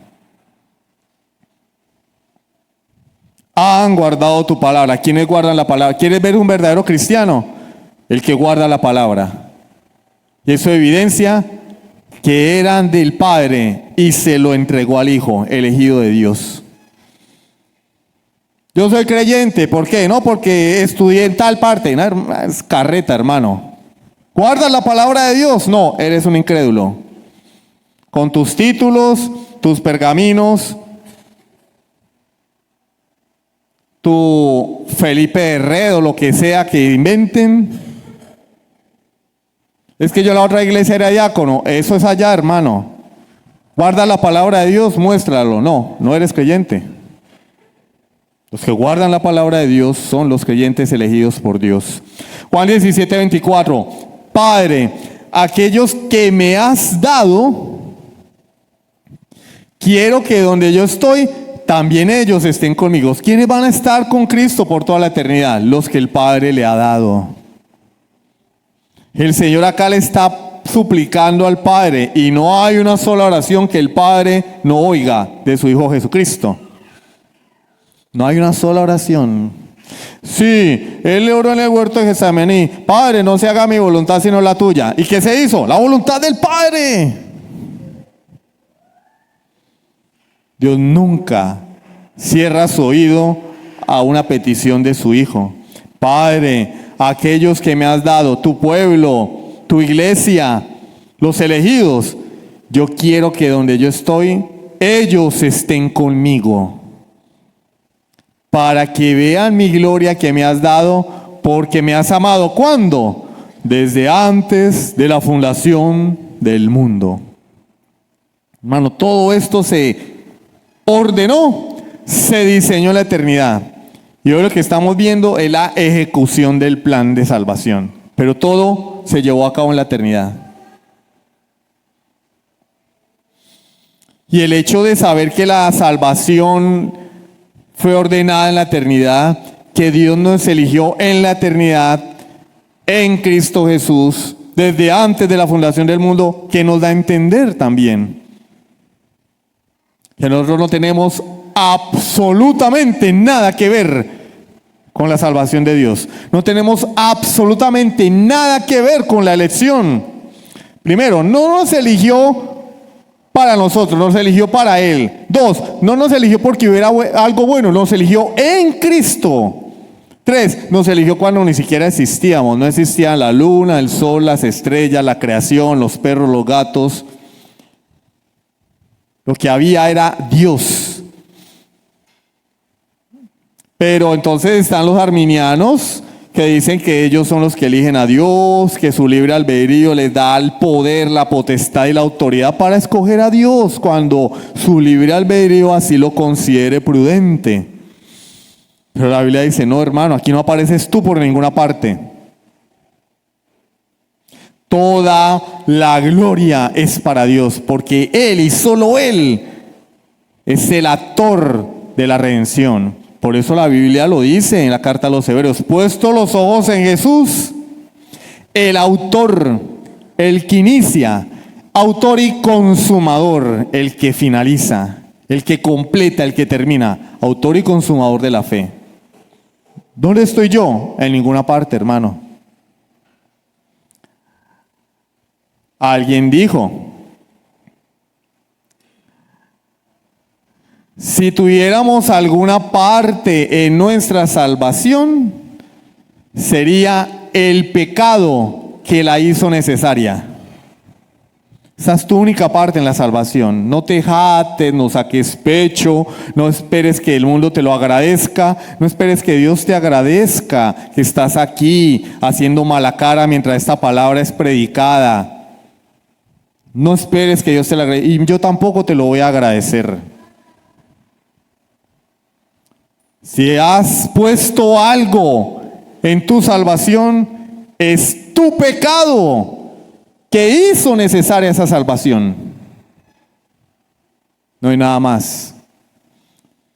Han guardado tu palabra. ¿Quiénes guardan la palabra? ¿Quieres ver un verdadero cristiano? El que guarda la palabra. Y eso evidencia que eran del Padre y se lo entregó al Hijo, elegido de Dios. Yo soy creyente, ¿por qué? No porque estudié en tal parte, no, es carreta, hermano. ¿Guardas la palabra de Dios? No, eres un incrédulo. Con tus títulos, tus pergaminos, tu Felipe Herrero, lo que sea que inventen. Es que yo en la otra iglesia era diácono. Eso es allá, hermano. Guarda la palabra de Dios, muéstralo. No, no eres creyente. Los que guardan la palabra de Dios son los creyentes elegidos por Dios. Juan 17:24. Padre, aquellos que me has dado, quiero que donde yo estoy, también ellos estén conmigo. ¿Quiénes van a estar con Cristo por toda la eternidad? Los que el Padre le ha dado. El Señor acá le está suplicando al Padre y no hay una sola oración que el Padre no oiga de su Hijo Jesucristo. No hay una sola oración. Sí, Él le oró en el huerto de Getsemaní: Padre, no se haga mi voluntad sino la tuya. ¿Y qué se hizo? La voluntad del Padre. Dios nunca cierra su oído a una petición de su Hijo. Padre, aquellos que me has dado, tu pueblo, tu iglesia, los elegidos, yo quiero que donde yo estoy, ellos estén conmigo, para que vean mi gloria que me has dado, porque me has amado. ¿Cuándo? Desde antes de la fundación del mundo. Hermano, todo esto se ordenó, se diseñó en la eternidad. Y hoy lo que estamos viendo es la ejecución del plan de salvación. Pero todo se llevó a cabo en la eternidad. Y el hecho de saber que la salvación fue ordenada en la eternidad, que Dios nos eligió en la eternidad, en Cristo Jesús, desde antes de la fundación del mundo, que nos da a entender también que nosotros no tenemos absolutamente nada que ver con la salvación de Dios. No tenemos absolutamente nada que ver con la elección. Primero, no nos eligió para nosotros, nos eligió para Él. Dos, no nos eligió porque hubiera algo bueno, nos eligió en Cristo. Tres, nos eligió cuando ni siquiera existíamos. No existían la luna, el sol, las estrellas, la creación, los perros, los gatos. Lo que había era Dios. Pero entonces están los arminianos que dicen que ellos son los que eligen a Dios, que su libre albedrío les da el poder, la potestad y la autoridad para escoger a Dios cuando su libre albedrío así lo considere prudente. Pero la Biblia dice: no, hermano, aquí no apareces tú por ninguna parte. Toda la gloria es para Dios, porque Él y solo Él es el actor de la redención. Por eso la Biblia lo dice en la carta a los Hebreos: puesto los ojos en Jesús, el autor, el que inicia, autor y consumador, el que finaliza, el que completa, el que termina, autor y consumador de la fe. ¿Dónde estoy yo? En ninguna parte, hermano. Alguien dijo: si tuviéramos alguna parte en nuestra salvación, sería el pecado que la hizo necesaria. Esa es tu única parte en la salvación. No te jates, no saques pecho, no esperes que el mundo te lo agradezca, no esperes que Dios te agradezca que estás aquí haciendo mala cara mientras esta palabra es predicada. No esperes que Dios te lo agradezca, y yo tampoco te lo voy a agradecer. Si has puesto algo en tu salvación, es tu pecado que hizo necesaria esa salvación. No hay nada más.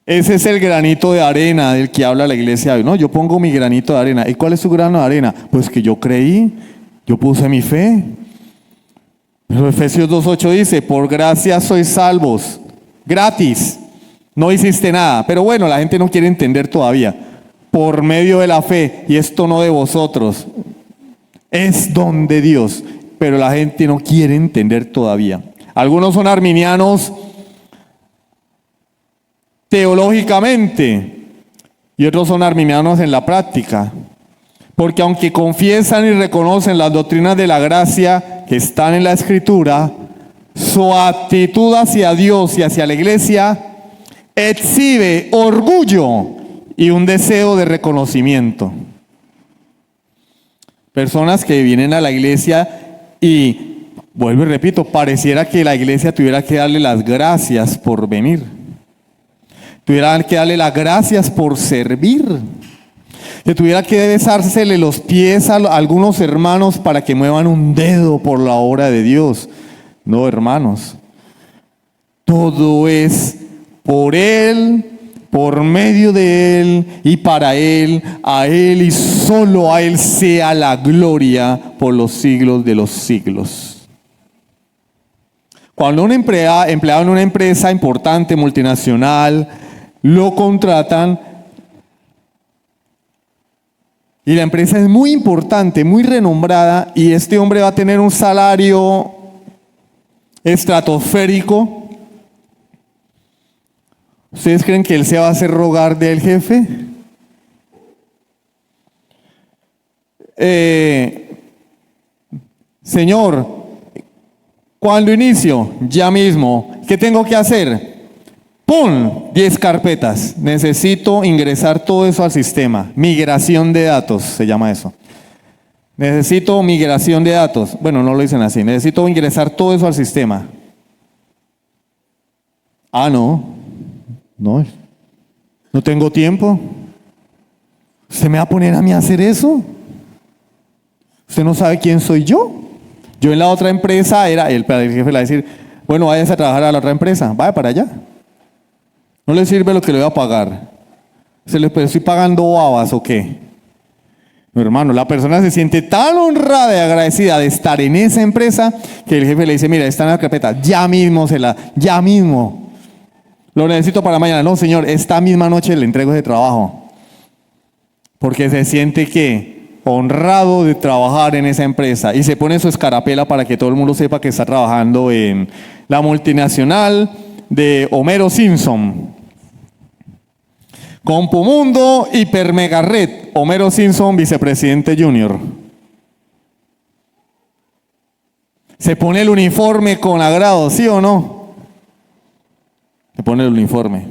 Ese es el granito de arena del que habla la iglesia hoy. No, yo pongo mi granito de arena. ¿Y cuál es su grano de arena? Pues que yo creí, yo puse mi fe. Pero Efesios 2:8 dice: por gracia sois salvos, gratis. No hiciste nada. Pero bueno, la gente no quiere entender todavía. Por medio de la fe, y esto no de vosotros, es don de Dios. Pero la gente no quiere entender todavía. Algunos son arminianos teológicamente y otros son arminianos en la práctica. Porque aunque confiesan y reconocen las doctrinas de la gracia que están en la Escritura, su actitud hacia Dios y hacia la iglesia exhibe orgullo y un deseo de reconocimiento. Personas que vienen a la iglesia y, vuelvo y repito, pareciera que la iglesia tuviera que darle las gracias por venir. Tuviera que darle las gracias por servir. Que tuviera que besársele los pies a algunos hermanos para que muevan un dedo por la obra de Dios. No, hermanos. Todo es por Él, por medio de Él y para Él, a Él y solo a Él sea la gloria por los siglos de los siglos. Cuando un empleado en una empresa importante, multinacional, lo contratan, y la empresa es muy importante, muy renombrada, y este hombre va a tener un salario estratosférico, ¿ustedes creen que él se va a hacer rogar del jefe? Señor, ¿cuándo inicio? Ya mismo. ¿Qué tengo que hacer? ¡Pum! 10 carpetas. Necesito ingresar todo eso al sistema. Migración de datos, se llama eso. Necesito migración de datos. Bueno, no lo dicen así. Necesito ingresar todo eso al sistema. Ah, no, no tengo tiempo. ¿Usted me va a poner a mí a hacer eso? ¿Usted no sabe quién soy yo? Yo en la otra empresa el jefe le va a decir, bueno, váyase a trabajar a la otra empresa, vaya para allá. No le sirve lo que le voy a pagar. ¿Se le estoy pagando babas o qué? Mi hermano, la persona se siente tan honrada y agradecida de estar en esa empresa que el jefe le dice, mira, está en la carpeta, ya mismo ya mismo. Lo necesito para mañana. No, señor, esta misma noche le entrego ese trabajo. Porque se siente que honrado de trabajar en esa empresa y se pone su escarapela para que todo el mundo sepa que está trabajando en la multinacional de Homero Simpson. Compumundo Hipermegared, Homero Simpson, vicepresidente junior. Se pone el uniforme con agrado, ¿sí o no? Se pone el uniforme.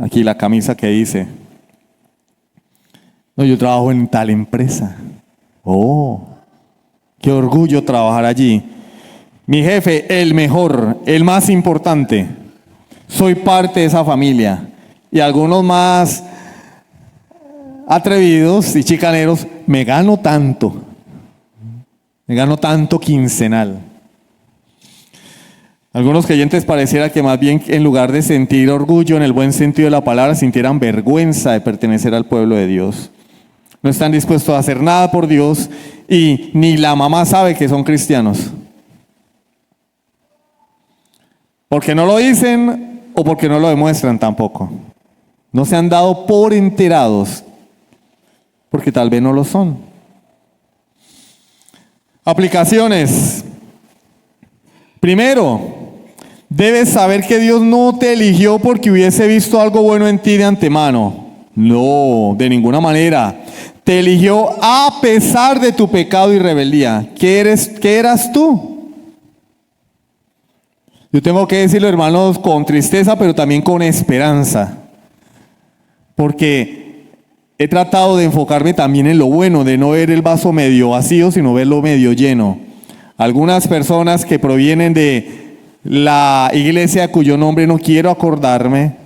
Aquí la camisa que dice, no, yo trabajo en tal empresa. Oh, qué orgullo trabajar allí. Mi jefe, el mejor, el más importante. Soy parte de esa familia. Y algunos más atrevidos y chicaneros, me gano tanto quincenal. Algunos creyentes pareciera que más bien en lugar de sentir orgullo en el buen sentido de la palabra, sintieran vergüenza de pertenecer al pueblo de Dios. No están dispuestos a hacer nada por Dios y ni la mamá sabe que son cristianos. Porque no lo dicen o porque no lo demuestran tampoco. No se han dado por enterados, porque tal vez no lo son. Aplicaciones. Primero, debes saber que Dios no te eligió porque hubiese visto algo bueno en ti de antemano. No, de ninguna manera. Te eligió a pesar de tu pecado y rebeldía. ¿Qué eras tú? Yo tengo que decirlo, hermanos, con tristeza, pero también con esperanza. Porque he tratado de enfocarme también en lo bueno, de no ver el vaso medio vacío, sino verlo medio lleno. Algunas personas que provienen de la iglesia cuyo nombre no quiero acordarme,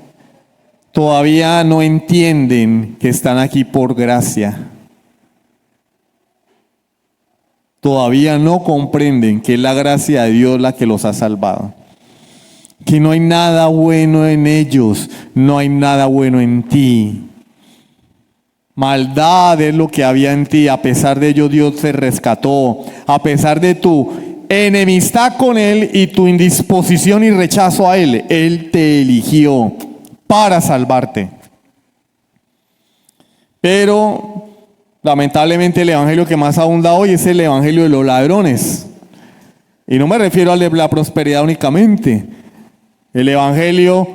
todavía no entienden que están aquí por gracia. Todavía no comprenden que es la gracia de Dios la que los ha salvado. Que no hay nada bueno en ellos, no hay nada bueno en ti. Maldad es lo que había en ti, a pesar de ello Dios te rescató, a pesar de tu enemistad con Él y tu indisposición y rechazo a Él, Él te eligió para salvarte. Pero lamentablemente el evangelio que más abunda hoy es el evangelio de los ladrones. Y no me refiero al de la prosperidad únicamente. El evangelio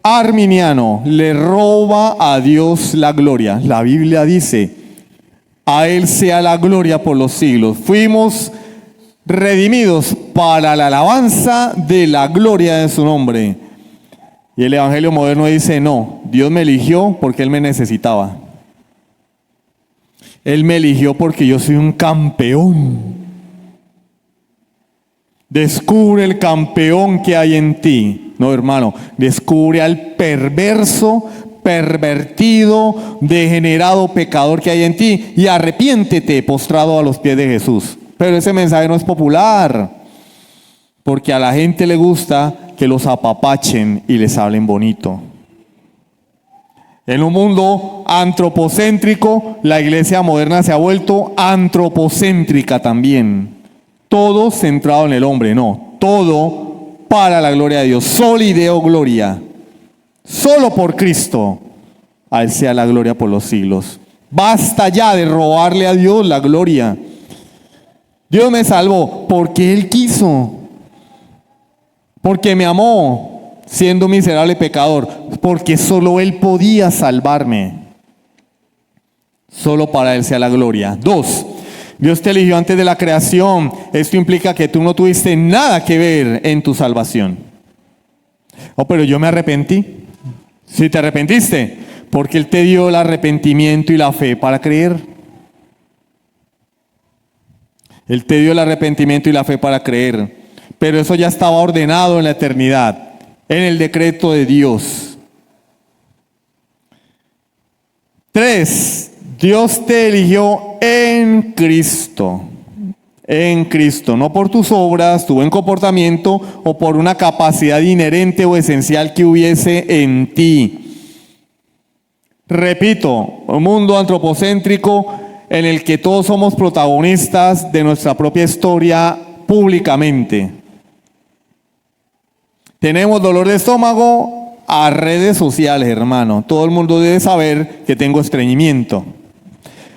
arminiano le roba a Dios la gloria. La Biblia dice, a Él sea la gloria por los siglos. Fuimos redimidos para la alabanza de la gloria de su nombre. Y el evangelio moderno dice, no, Dios me eligió porque Él me necesitaba. Él me eligió porque yo soy un campeón. Descubre el campeón que hay en ti. No, hermano, descubre al perverso, pervertido, degenerado pecador que hay en ti y arrepiéntete postrado a los pies de Jesús. Pero ese mensaje no es popular, porque a la gente le gusta que los apapachen y les hablen bonito. En un mundo antropocéntrico, la iglesia moderna se ha vuelto antropocéntrica también. Todo centrado en el hombre, no. Todo para la gloria de Dios. Soli Deo Gloria. Solo por Cristo. A Él sea la gloria por los siglos. Basta ya de robarle a Dios la gloria. Dios me salvó porque Él quiso. Porque me amó siendo un miserable pecador, porque solo Él podía salvarme. Solo para Él sea la gloria. 2, Dios te eligió antes de la creación. Esto implica que tú no tuviste nada que ver en tu salvación. Oh, pero yo me arrepentí. Si te arrepentiste, porque Él te dio el arrepentimiento y la fe para creer. Él te dio el arrepentimiento y la fe para creer. Pero eso ya estaba ordenado en la eternidad, en el decreto de Dios. 3, Dios te eligió en Cristo. En Cristo, no por tus obras, tu buen comportamiento o por una capacidad inherente o esencial que hubiese en ti. Repito, un mundo antropocéntrico en el que todos somos protagonistas de nuestra propia historia públicamente. Tenemos dolor de estómago a redes sociales, hermano. Todo el mundo debe saber que tengo estreñimiento.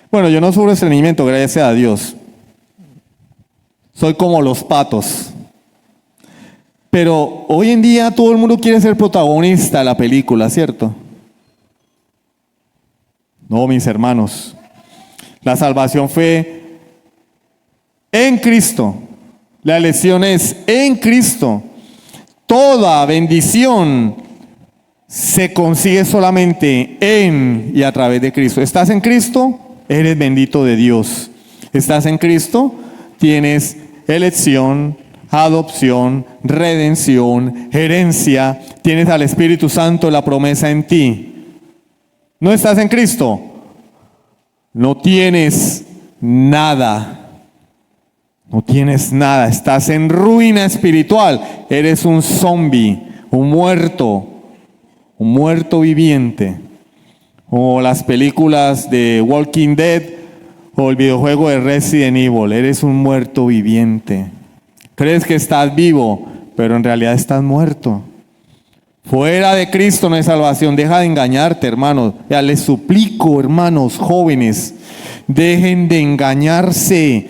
Bueno, yo no sufro estreñimiento, gracias a Dios. Soy como los patos. Pero hoy en día todo el mundo quiere ser protagonista de la película, ¿cierto? No, mis hermanos. La salvación fue en Cristo. La elección es en Cristo. Toda bendición se consigue solamente en y a través de Cristo. ¿Estás en Cristo? Eres bendito de Dios. ¿Estás en Cristo? Tienes elección, adopción, redención, herencia. Tienes al Espíritu Santo, la promesa en ti. ¿No estás en Cristo? No tienes nada. No tienes nada, estás en ruina espiritual, eres un zombie, un muerto viviente. O las películas de Walking Dead o el videojuego de Resident Evil, eres un muerto viviente. Crees que estás vivo, pero en realidad estás muerto. Fuera de Cristo no hay salvación, deja de engañarte, hermanos. Ya les suplico, hermanos jóvenes, dejen de engañarse.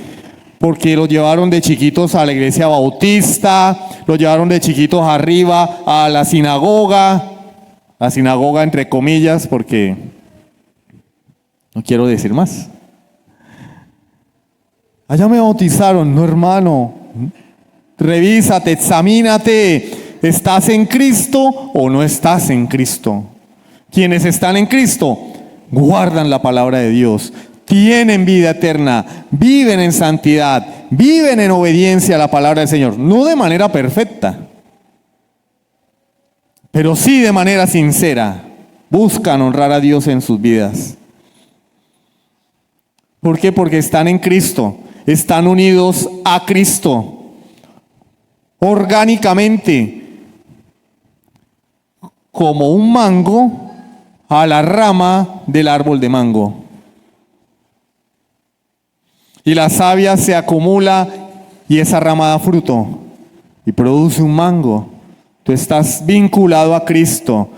Porque los llevaron de chiquitos a la iglesia bautista, los llevaron de chiquitos arriba a la sinagoga entre comillas, porque no quiero decir más. Allá me bautizaron, no, hermano. Revísate, examínate, ¿estás en Cristo o no estás en Cristo? Quienes están en Cristo guardan la palabra de Dios. Tienen vida eterna, viven en santidad, viven en obediencia a la palabra del Señor. No de manera perfecta, pero sí de manera sincera. Buscan honrar a Dios en sus vidas. ¿Por qué? Porque están en Cristo, están unidos a Cristo, orgánicamente, como un mango a la rama del árbol de mango. Y la savia se acumula y esa rama da fruto y produce un mango. Tú estás vinculado a Cristo.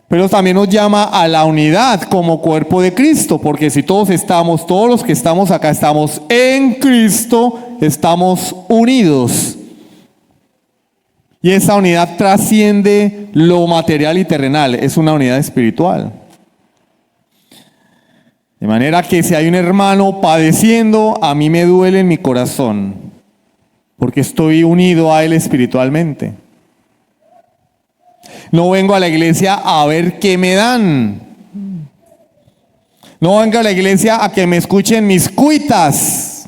Pero también nos llama a la unidad como cuerpo de Cristo, porque si todos los que estamos acá estamos en Cristo, estamos unidos. Y esa unidad trasciende lo material y terrenal, es una unidad espiritual. De manera que si hay un hermano padeciendo, a mí me duele en mi corazón, porque estoy unido a él espiritualmente. No vengo a la iglesia a ver qué me dan. No vengo a la iglesia a que me escuchen mis cuitas.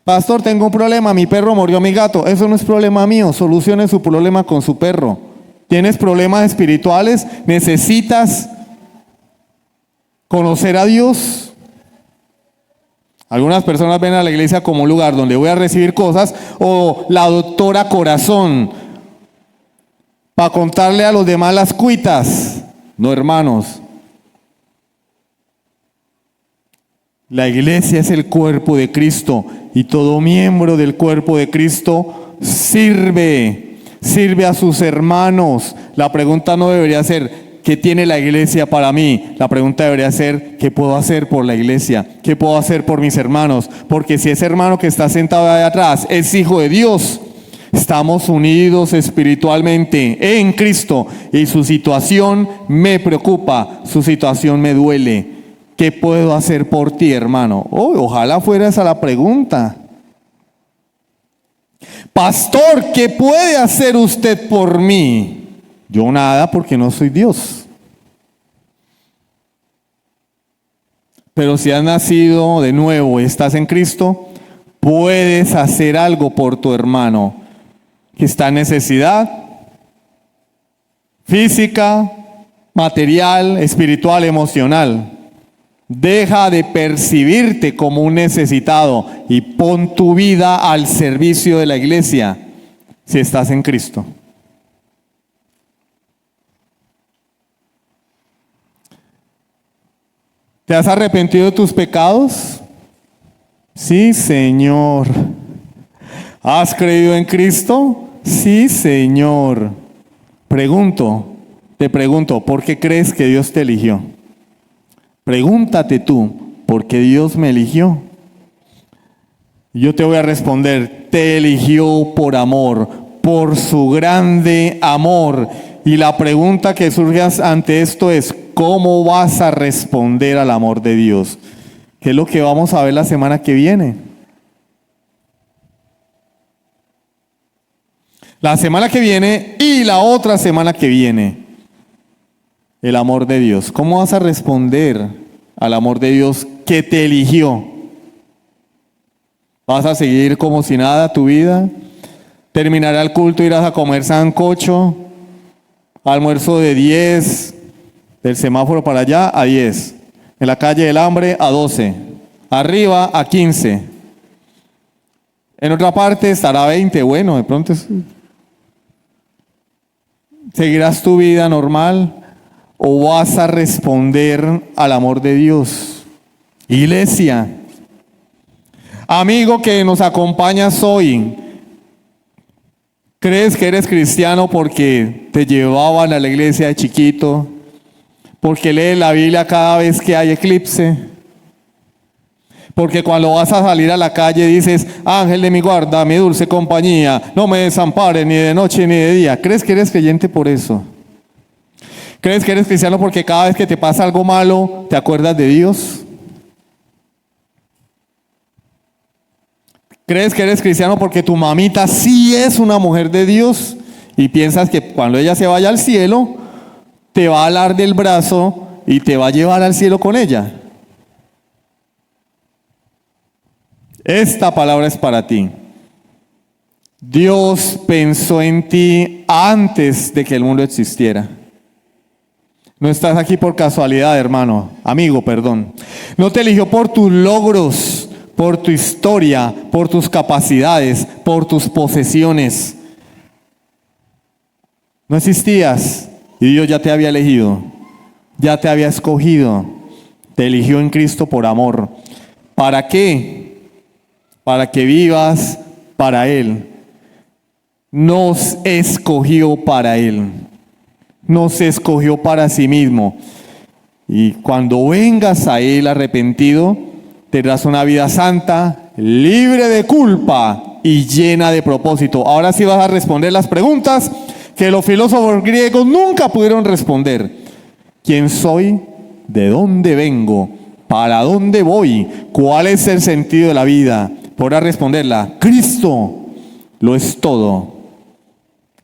Pastor, tengo un problema, mi perro murió a mi gato. Eso no es problema mío, solucione su problema con su perro. ¿Tienes problemas espirituales? ¿Necesitas conocer a Dios? Algunas personas ven a la iglesia como un lugar donde voy a recibir cosas, o la doctora corazón, para contarle a los demás las cuitas. no hermanos. La iglesia es el cuerpo de Cristo y todo miembro del cuerpo de Cristo sirve a sus hermanos. La pregunta no debería ser, ¿qué tiene la iglesia para mí? La pregunta debería ser, ¿qué puedo hacer por la iglesia? ¿Qué puedo hacer por mis hermanos? Porque si ese hermano que está sentado ahí atrás es hijo de Dios, estamos unidos espiritualmente en Cristo y su situación me preocupa, su situación me duele. ¿Qué puedo hacer por ti, hermano? Ojalá fuera esa la pregunta. Pastor, ¿qué puede hacer usted por mí? Yo nada, porque no soy Dios. Pero si has nacido de nuevo y estás en Cristo, puedes hacer algo por tu hermano que está en necesidad física, material, espiritual, emocional. Deja de percibirte como un necesitado y pon tu vida al servicio de la iglesia si estás en Cristo. ¿Te has arrepentido de tus pecados? Sí, Señor. ¿Has creído en Cristo? Sí, Señor. Te pregunto, ¿por qué crees que Dios te eligió? Pregúntate tú, ¿por qué Dios me eligió? Yo te voy a responder, te eligió por amor, por su grande amor. Y la pregunta que surge ante esto es, ¿cómo vas a responder al amor de Dios? ¿Qué es lo que vamos a ver la semana que viene? La semana que viene y la otra semana que viene. El amor de Dios. ¿Cómo vas a responder al amor de Dios que te eligió? ¿Vas a seguir como si nada tu vida? ¿Terminará el culto, irás a comer sancocho? Almuerzo de 10, del semáforo para allá a 10. En la calle del hambre a 12. Arriba a 15. En otra parte estará 20. Bueno, de pronto ¿seguirás tu vida normal? ¿O vas a responder al amor de Dios? Iglesia, amigo que nos acompañas hoy, ¿crees que eres cristiano porque te llevaban a la iglesia de chiquito? ¿Porque lees la Biblia cada vez que hay eclipse? Porque cuando vas a salir a la calle dices, ángel de mi guarda, mi dulce compañía, no me desampares ni de noche ni de día. ¿Crees que eres creyente por eso? ¿Crees que eres cristiano porque cada vez que te pasa algo malo te acuerdas de Dios? ¿Crees que eres cristiano porque tu mamita sí es una mujer de Dios y piensas que cuando ella se vaya al cielo te va a alar del brazo y te va a llevar al cielo con ella? Esta palabra es para ti. Dios pensó en ti antes de que el mundo existiera. No estás aquí por casualidad, hermano, amigo, perdón. No te eligió por tus logros, por tu historia, por tus capacidades, por tus posesiones. No existías y Dios ya te había elegido, ya te había escogido. Te eligió en Cristo por amor. ¿Para qué? Para que vivas para Él. Nos escogió para Él. Nos escogió para sí mismo. Y cuando vengas a Él arrepentido, tendrás una vida santa, libre de culpa y llena de propósito. Ahora sí vas a responder las preguntas que los filósofos griegos nunca pudieron responder. ¿Quién soy? ¿De dónde vengo? ¿Para dónde voy? ¿Cuál es el sentido de la vida? Podrás responderla. Cristo lo es todo.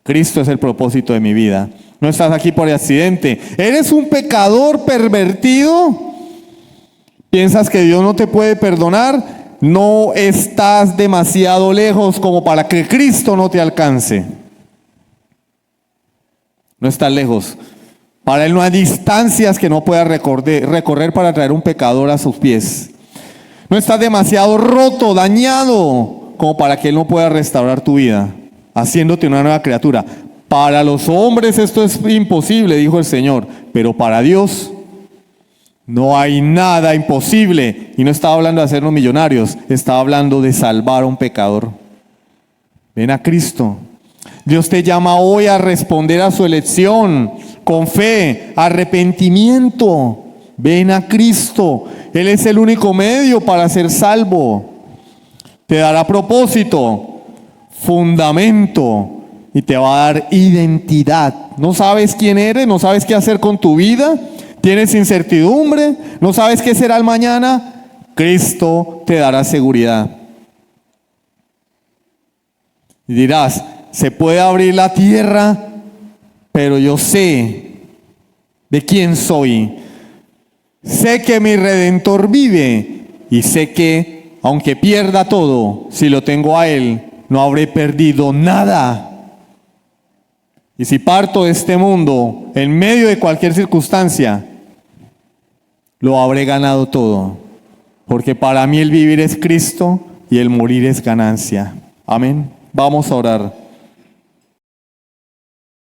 Cristo es el propósito de mi vida. No estás aquí por accidente. ¿Eres un pecador pervertido? ¿Piensas que Dios no te puede perdonar? No estás demasiado lejos como para que Cristo no te alcance. No estás lejos. Para Él no hay distancias que no puedas recorrer para traer un pecador a sus pies. No estás demasiado roto, dañado, como para que Él no pueda restaurar tu vida, haciéndote una nueva criatura. Para los hombres esto es imposible, dijo el Señor, pero para Dios no hay nada imposible. Y no estaba hablando de hacernos millonarios, estaba hablando de salvar a un pecador. Ven a Cristo. Dios te llama hoy a responder a su elección con fe, arrepentimiento. Ven a Cristo. Él es el único medio para ser salvo. Te dará propósito, fundamento y te va a dar identidad. ¿No sabes quién eres? ¿No sabes qué hacer con tu vida? ¿Tienes incertidumbre? ¿No sabes qué será el mañana? Cristo te dará seguridad. Y dirás, se puede abrir la tierra, pero yo sé de quién soy. Sé que mi Redentor vive y sé que, aunque pierda todo, si lo tengo a Él, no habré perdido nada. Y si parto de este mundo, en medio de cualquier circunstancia, lo habré ganado todo. Porque para mí el vivir es Cristo y el morir es ganancia. Amén. Vamos a orar.